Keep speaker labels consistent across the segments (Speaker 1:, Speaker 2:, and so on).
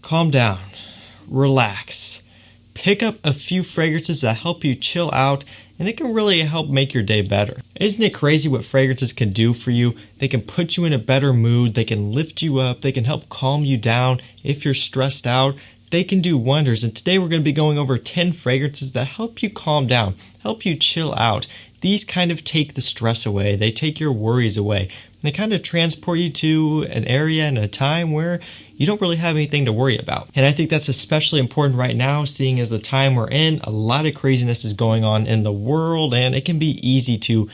Speaker 1: calm down, relax, pick up a few fragrances that help you chill out, and it can really help make your day better. Isn't it crazy what fragrances can do for you? They can put you in a better mood, they can lift you up, they can help calm you down if you're stressed out. They can do wonders, and today we're going to be going over 10 fragrances that help you calm down, help you chill out. These kind of take the stress away, they take your worries away. They kind of transport you to an area and a time where you don't really have anything to worry about. And I think that's especially important right now, seeing as the time we're in, a lot of craziness is going on in the world, and it can be easy to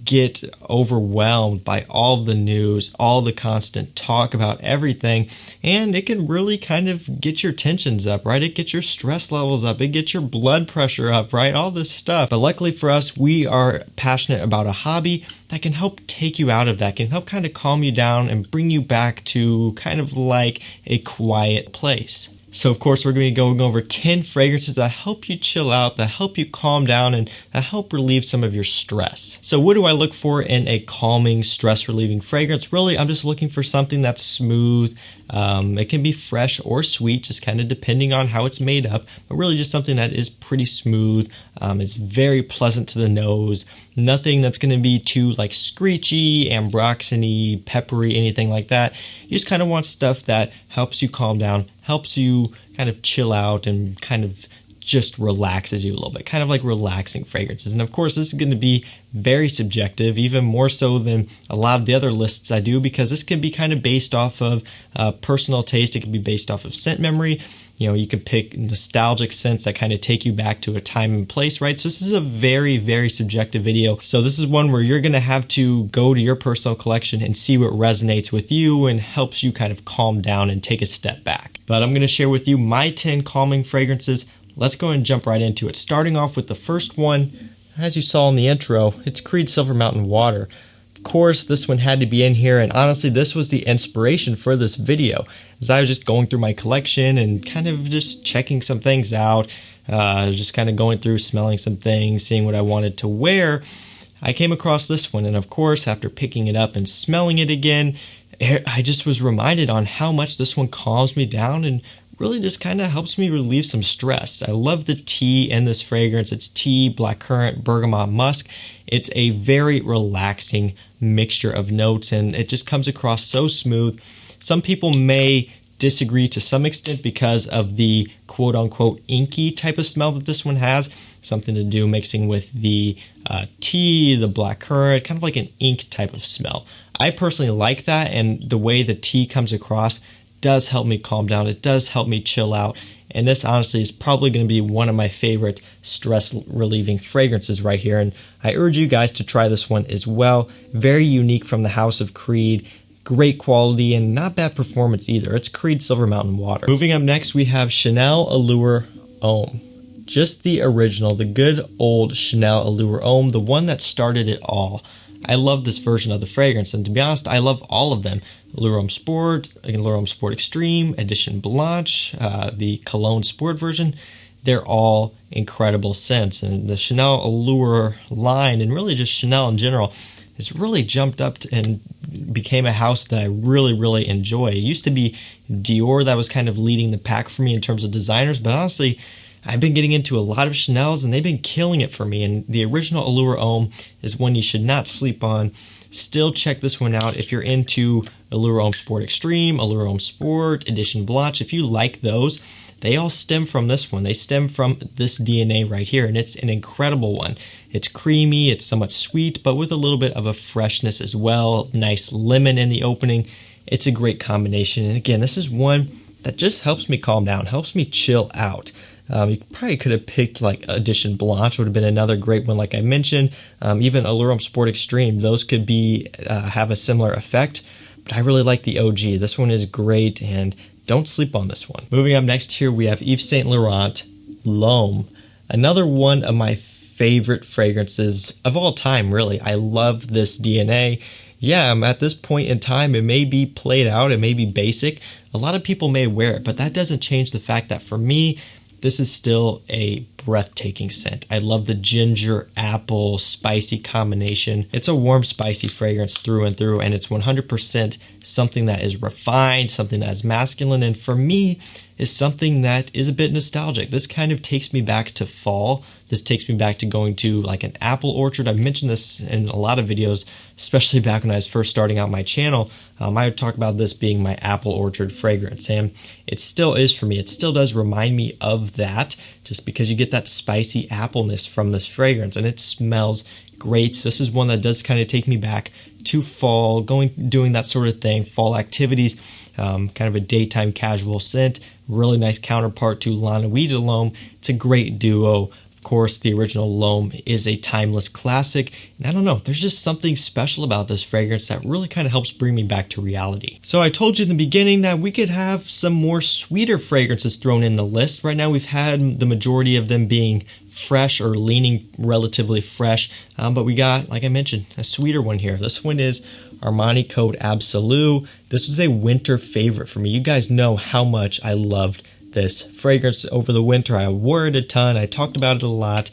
Speaker 1: get overwhelmed by all the news, all the constant talk about everything, and it can really kind of get your tensions up, right? It gets your stress levels up, it gets your blood pressure up, right? All this stuff. But luckily for us, we are passionate about a hobby that can help take you out of that, can help kind of calm you down and bring you back to kind of like a quiet place. So of course we're going to be going over 10 fragrances that help you chill out, that help you calm down, and that help relieve some of your stress. So what do I look for in a calming, stress relieving fragrance? Really, I'm just looking for something that's smooth. It can be fresh or sweet, just kind of depending on how it's made up, but really just something that is pretty smooth. It's very pleasant to the nose. Nothing that's going to be too like screechy, ambroxany, peppery, anything like that. You just kind of want stuff that helps you calm down, helps you kind of chill out and kind of just relaxes you a little bit, kind of like relaxing fragrances. And of course, this is going to be very subjective, even more so than a lot of the other lists I do, because this can be kind of based off of personal taste. It can be based off of scent memory. You know, you can pick nostalgic scents that kind of take you back to a time and place, right? So this is a very, very subjective video. So this is one where you're going to have to go to your personal collection and see what resonates with you and helps you kind of calm down and take a step back. But I'm going to share with you my 10 calming fragrances. Let's go and jump right into it. Starting off with the first one, as you saw in the intro, it's Creed Silver Mountain Water. Of course, this one had to be in here, and honestly, this was the inspiration for this video. As I was just going through my collection and kind of just checking some things out, just kind of going through, smelling some things, seeing what I wanted to wear, I came across this one, and of course, after picking it up and smelling it again, I just was reminded on how much this one calms me down and really just kind of helps me relieve some stress. I love the tea in this fragrance. It's tea, blackcurrant, bergamot, musk. It's a very relaxing mixture of notes, and it just comes across so smooth. Some people may disagree to some extent because of the quote-unquote inky type of smell that this one has. Something to do mixing with the tea, the blackcurrant, kind of like an ink type of smell. I personally like that, and the way the tea comes across does help me calm down. It does help me chill out. And this honestly is probably going to be one of my favorite stress relieving fragrances right here. And I urge you guys to try this one as well. Very unique from the House of Creed. Great quality and not bad performance either. It's Creed Silver Mountain Water. Moving up next, we have Chanel Allure Ohm. Just the original, the good old Chanel Allure Ohm, the one that started it all. I love this version of the fragrance, and to be honest, I love all of them. Allure Homme Sport, Allure Homme Sport Extreme, Edition Blanche, the Cologne Sport version. They're all incredible scents, and the Chanel Allure line, and really just Chanel in general, has really jumped up and became a house that I really, really enjoy. It used to be Dior that was kind of leading the pack for me in terms of designers, but honestly, I've been getting into a lot of Chanels, and they've been killing it for me. And the original Allure Homme is one you should not sleep on. Still check this one out if you're into Allure Homme Sport Extreme, Allure Homme Sport, Edition Blanche. If you like those, they all stem from this one. They stem from this DNA right here, and it's an incredible one. It's creamy, it's somewhat sweet, but with a little bit of a freshness as well. Nice lemon in the opening. It's a great combination. And again, this is one that just helps me calm down, helps me chill out. You probably could have picked like Edition Blanche, would have been another great one like I mentioned. Even Allure Homme Sport Extreme, those could be have a similar effect. But I really like the OG. This one is great, and don't sleep on this one. Moving up next here, we have Yves Saint-Laurent Lom. Another one of my favorite fragrances of all time, really. I love this DNA. Yeah, I'm at this point in time, it may be played out, it may be basic. A lot of people may wear it, but that doesn't change the fact that for me, this is still a breathtaking scent. I love the ginger, apple, spicy combination. It's a warm, spicy fragrance through and through, and it's 100% something that is refined, something that is masculine, and for me, is something that is a bit nostalgic. This kind of takes me back to fall. This takes me back to going to like an apple orchard. I've mentioned this in a lot of videos, especially back when I was first starting out my channel. I would talk about this being my apple orchard fragrance, and it still is for me. It still does remind me of that, just because you get that spicy appleness from this fragrance, and it smells great. So this is one that does kind of take me back to fall, doing that sort of thing, fall activities, kind of a daytime casual scent. Really nice counterpart to Untitled Lom. It's a great duo. Of course, the original Lom is a timeless classic, and I don't know, there's just something special about this fragrance that really kind of helps bring me back to reality. So I told you in the beginning that we could have some more sweeter fragrances thrown in the list. Right now we've had the majority of them being fresh or leaning relatively fresh, but we got, like I mentioned, a sweeter one here. This one is Monokote Absolu. This was a winter favorite for me. You guys know how much I loved this fragrance over the winter. I wore it a ton. I talked about it a lot.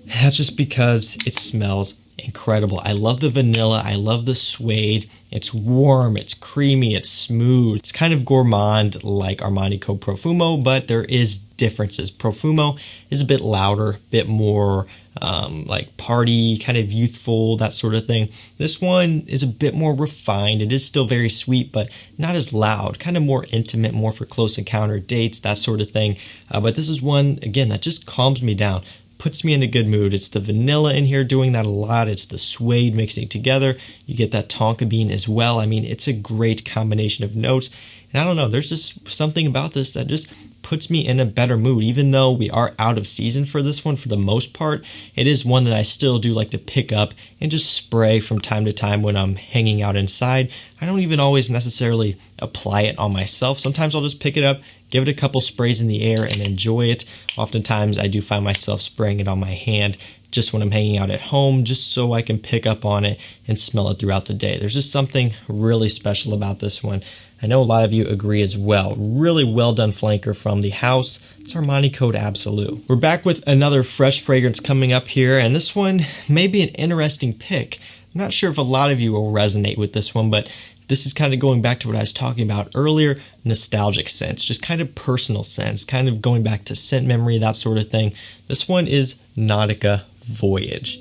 Speaker 1: That's just because it smells incredible. I love the vanilla. I love the suede. It's warm. It's creamy. It's smooth. It's kind of gourmand like Monokote Profumo, but there is differences. Profumo is a bit louder, a bit more like party, kind of youthful, that sort of thing. This one is a bit more refined. It is still very sweet, but not as loud, kind of more intimate, more for close encounter dates, that sort of thing. But this is one, again, that just calms me down, puts me in a good mood. It's the vanilla in here doing that a lot. It's the suede mixing together. You get that tonka bean as well. I mean, it's a great combination of notes. And I don't know, there's just something about this that just puts me in a better mood. Even though we are out of season for this one for the most part, it is one that I still do like to pick up and just spray from time to time when I'm hanging out inside. I don't even always necessarily apply it on myself. Sometimes I'll just pick it up, give it a couple sprays in the air, and enjoy it. Oftentimes I do find myself spraying it on my hand just when I'm hanging out at home, just so I can pick up on it and smell it throughout the day. There's just something really special about this one. I know a lot of you agree as well. Really well done flanker from the house. It's our Monokote Absolu. We're back with another fresh fragrance coming up here, and this one may be an interesting pick. I'm not sure if a lot of you will resonate with this one, but this is kind of going back to what I was talking about earlier, nostalgic scents, just kind of personal scents, kind of going back to scent memory, that sort of thing. This one is Nautica Voyage.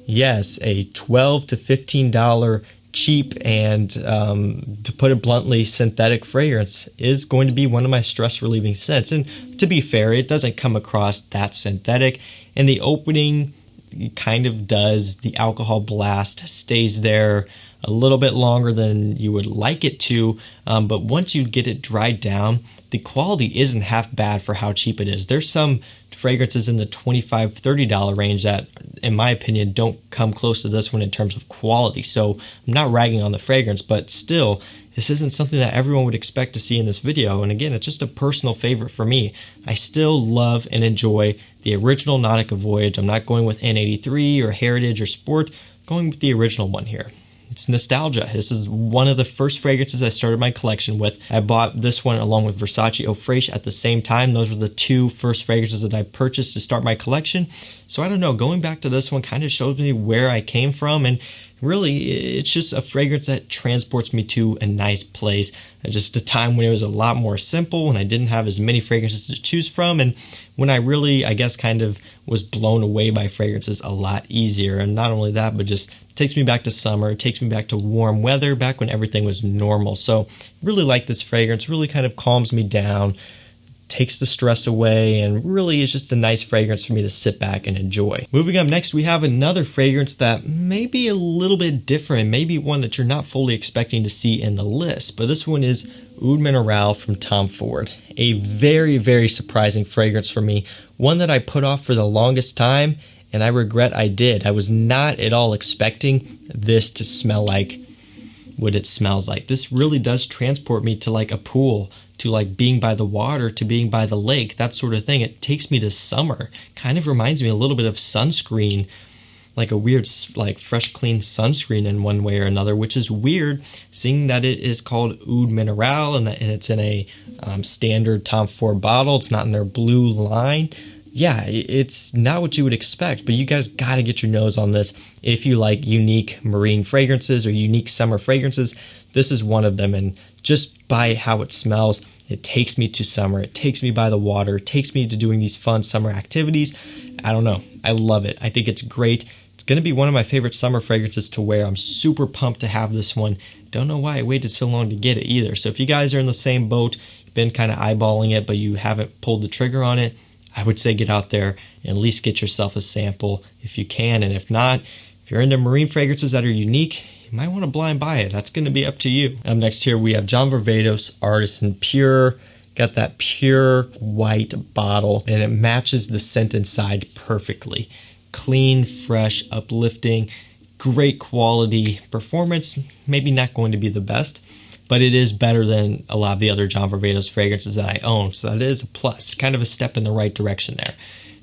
Speaker 1: Yes, a $12 to $15 cheap and, to put it bluntly, synthetic fragrance is going to be one of my stress relieving scents. And to be fair, it doesn't come across that synthetic. In the opening, it kind of does. The alcohol blast stays there a little bit longer than you would like it to, but once you get it dried down, the quality isn't half bad for how cheap it is. There's some fragrances in the $25, $30 range that, in my opinion, don't come close to this one in terms of quality. So I'm not ragging on the fragrance, but still, this isn't something that everyone would expect to see in this video. And again, it's just a personal favorite for me. I still love and enjoy the original Nautica Voyage. I'm not going with N83 or Heritage or Sport. I'm going with the original one here. It's nostalgia. This is one of the first fragrances I started my collection with. I bought this one along with Versace Eau Fraiche at the same time. Those were the two first fragrances that I purchased to start my collection. So I don't know, going back to this one kind of shows me where I came from, and really it's just a fragrance that transports me to a nice place. Just a time when it was a lot more simple, when I didn't have as many fragrances to choose from, and when I really, I guess, kind of was blown away by fragrances a lot easier. And not only that, but just takes me back to summer, it takes me back to warm weather, back when everything was normal. So really like this fragrance, really kind of calms me down, takes the stress away, and really is just a nice fragrance for me to sit back and enjoy. Moving up next, we have another fragrance that may be a little bit different, maybe one that you're not fully expecting to see in the list, but this one is Lumina Ralph from Tom Ford. A very, very surprising fragrance for me, one that I put off for the longest time, and I regret I did. I was not at all expecting this to smell like what it smells like. This really does transport me to like a pool, to like being by the water, to being by the lake, that sort of thing. It takes me to summer. Kind of reminds me a little bit of sunscreen, like a weird, like fresh, clean sunscreen in one way or another, which is weird, seeing that it is called Oud Mineral and it's in a standard Tom Ford bottle. It's not in their blue line. yeah, it's not what you would expect, but you guys got to get your nose on this. If you like unique marine fragrances or unique summer fragrances, this is one of them. And just by how it smells, it takes me to summer. It takes me by the water. It takes me to doing these fun summer activities. I don't know. I love it. I think it's great. It's going to be one of my favorite summer fragrances to wear. I'm super pumped to have this one. Don't know why I waited so long to get it either. So if you guys are in the same boat, you've been kind of eyeballing it, but you haven't pulled the trigger on it, I would say get out there and at least get yourself a sample if you can. And if not, if you're into marine fragrances that are unique, you might want to blind buy it. That's going to be up to you. Up next here, we have John Varvatos Artisan Pure. Got that pure white bottle, and it matches the scent inside perfectly. Clean, fresh, uplifting, great quality. Performance, maybe not going to be the best, but it is better than a lot of the other John Varvatos fragrances that I own, so that is a plus. Kind of a step in the right direction there.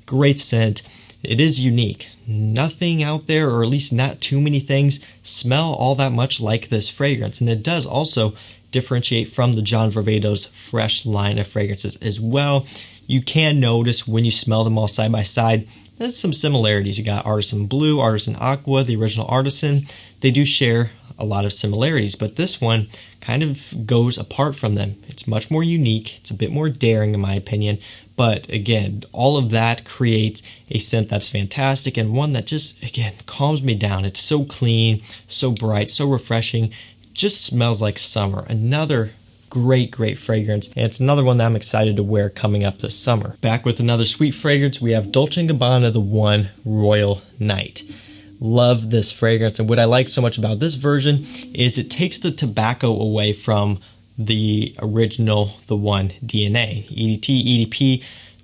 Speaker 1: Great scent. It is unique. Nothing out there, or at least not too many things, smell all that much like this fragrance, and it does also differentiate from the John Varvatos fresh line of fragrances as well. You can notice when you smell them all side by side, there's some similarities. You got Artisan Blue, Artisan Aqua, the original Artisan. They do share a lot of similarities, but this one kind of goes apart from them. It's much more unique. It's a bit more daring in my opinion, but again, all of that creates a scent that's fantastic and one that just, again, calms me down. It's so clean, so bright, so refreshing. Just smells like summer. Another great fragrance, and it's another one that I'm excited to wear coming up this summer. Back with another sweet fragrance, we have Dolce & Gabbana The One Royal Night. Love this fragrance, and what I like so much about this version is it takes the tobacco away from the original The One DNA. EDT, EDP,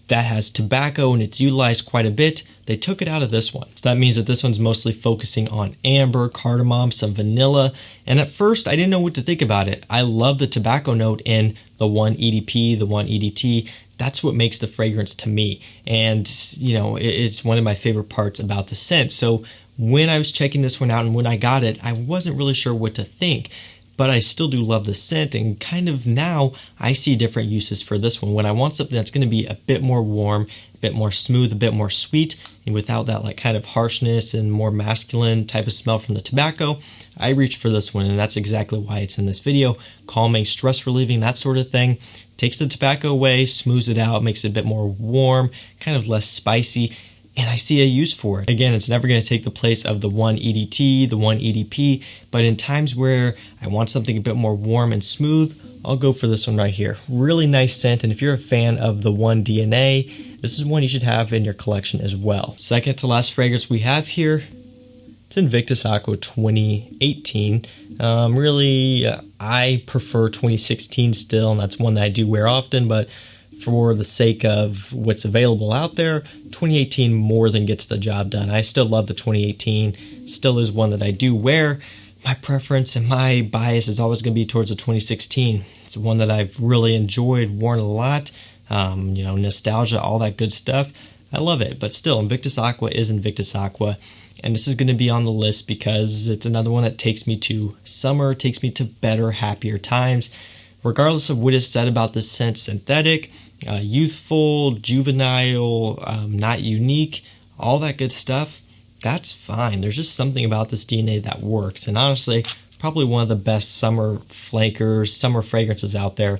Speaker 1: that has tobacco and it's utilized quite a bit. They took it out of this one. So that means that this one's mostly focusing on amber, cardamom, some vanilla. And at first, I didn't know what to think about it. I love the tobacco note in the one EDP, the one EDT. That's what makes the fragrance to me. And, you know, it's one of my favorite parts about the scent. So when I was checking this one out and when I got it, I wasn't really sure what to think. But I still do love the scent, and kind of now I see different uses for this one. When I want something that's going to be a bit more warm, a bit more smooth, a bit more sweet, and without that like kind of harshness and more masculine type of smell from the tobacco, I reach for this one, and that's exactly why it's in this video. Calming, stress relieving, that sort of thing. Takes the tobacco away, smooths it out, makes it a bit more warm, kind of less spicy. And I see a use for it. Again, it's never going to take the place of the one EDT, the one EDP, but in times where I want something a bit more warm and smooth, I'll go for this one right here. Really nice scent, and if you're a fan of the one DNA, this is one you should have in your collection as well. Second to last fragrance we have here, it's Invictus Aqua 2018. I prefer 2016 still, and that's one that I do wear often, but for the sake of what's available out there, 2018 more than gets the job done. I still love the 2018, still is one that I do wear. My preference and my bias is always going to be towards the 2016. It's one that I've really enjoyed, worn a lot, you know, nostalgia, all that good stuff. I love it, but still, Invictus Aqua is Invictus Aqua, and this is going to be on the list because it's another one that takes me to summer, takes me to better, happier times. Regardless of what is said about this scent, synthetic, youthful, juvenile, not unique, all that good stuff, that's fine. There's just something about this DNA that works. And honestly, probably one of the best summer flankers, summer fragrances out there,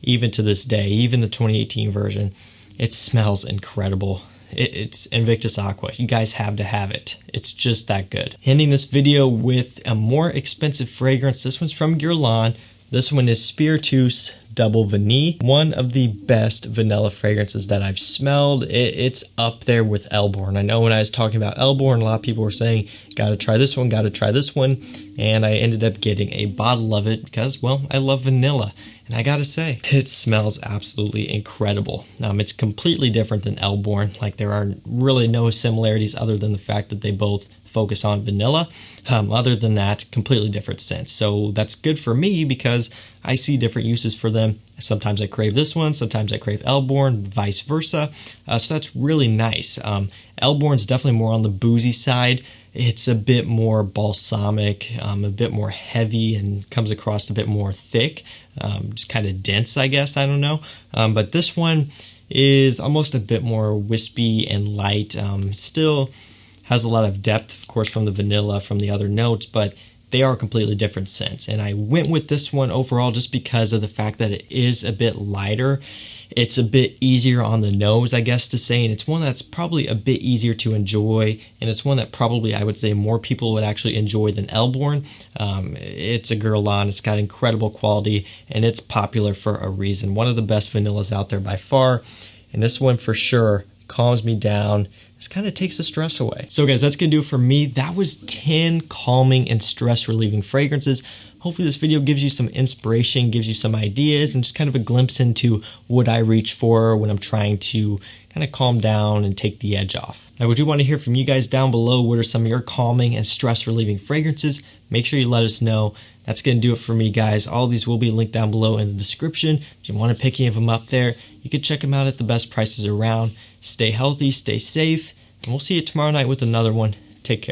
Speaker 1: even to this day, even the 2018 version. It smells incredible. It's Invictus Aqua. You guys have to have it. It's just that good. Ending this video with a more expensive fragrance. This one's from Guerlain. This one is Spiritus Double Vanille, one of the best vanilla fragrances that I've smelled. It's up there with Elborn. I know when I was talking about Elborn, a lot of people were saying, gotta try this one, and I ended up getting a bottle of it because, well, I love vanilla. And I gotta say, it smells absolutely incredible. It's completely different than Elborn. Like, there are really no similarities other than the fact that they both focus on vanilla. Other than that, completely different scents. So that's good for me because I see different uses for them. Sometimes I crave this one, sometimes I crave Elborn, vice versa. So that's really nice. Elborn's definitely more on the boozy side. It's a bit more balsamic, a bit more heavy, and comes across a bit more thick. Just kind of dense, I guess. I don't know. But this one, is almost a bit more wispy and light. Still has a lot of depth, of course, from the vanilla, from the other notes, but they are completely different scents. And I went with this one overall just because of the fact that it is a bit lighter. It's a bit easier on the nose, I guess to say, and it's one that's probably a bit easier to enjoy, and it's one that probably I would say more people would actually enjoy than Elborn. It's a Guerlain, it's got incredible quality, and it's popular for a reason. One of the best vanillas out there by far, and this one for sure calms me down. This kind of takes the stress away. So guys, that's going to do it for me. That was 10 calming and stress relieving fragrances. Hopefully this video gives you some inspiration, gives you some ideas, and just kind of a glimpse into what I reach for when I'm trying to kind of calm down and take the edge off. Now, we do want to hear from you guys down below. What are some of your calming and stress relieving fragrances? Make sure you let us know. That's going to do it for me, guys. All these will be linked down below in the description. If you want to pick any of them up there, you can check them out at the best prices around. Stay healthy, stay safe, and we'll see you tomorrow night with another one. Take care.